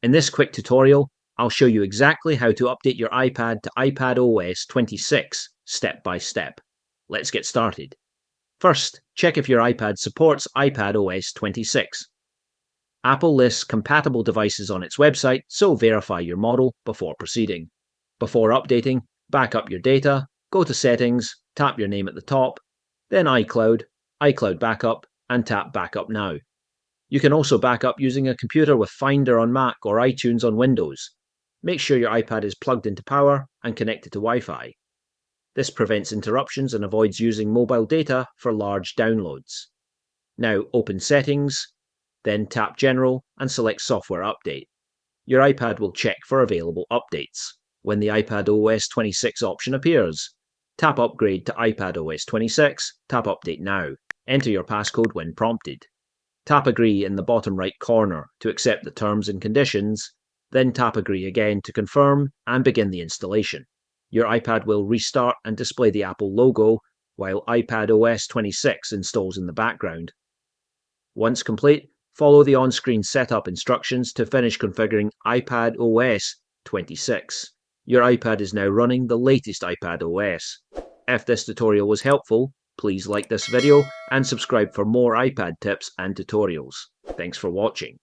In this quick tutorial, I'll show you exactly how to update your iPad to iPadOS 26 step by step. Let's get started. First, check if your iPad supports iPadOS 26. Apple lists compatible devices on its website, so verify your model before proceeding. Before updating, back up your data, go to Settings, tap your name at the top, then iCloud, iCloud Backup, and tap Backup Now. You can also back up using a computer with Finder on Mac or iTunes on Windows. Make sure your iPad is plugged into power and connected to Wi-Fi. This prevents interruptions and avoids using mobile data for large downloads. Now open Settings, then tap General and select Software Update. Your iPad will check for available updates. When the iPadOS 26 option appears, tap Upgrade to iPadOS 26, tap Update Now. Enter your passcode when prompted. Tap Agree in the bottom right corner to accept the terms and conditions, then tap Agree again to confirm and begin the installation. Your iPad will restart and display the Apple logo while iPadOS 26 installs in the background. Once complete, follow the on-screen setup instructions to finish configuring iPadOS 26. Your iPad is now running the latest iPadOS. If this tutorial was helpful, please like this video and subscribe for more iPad tips and tutorials. Thanks for watching.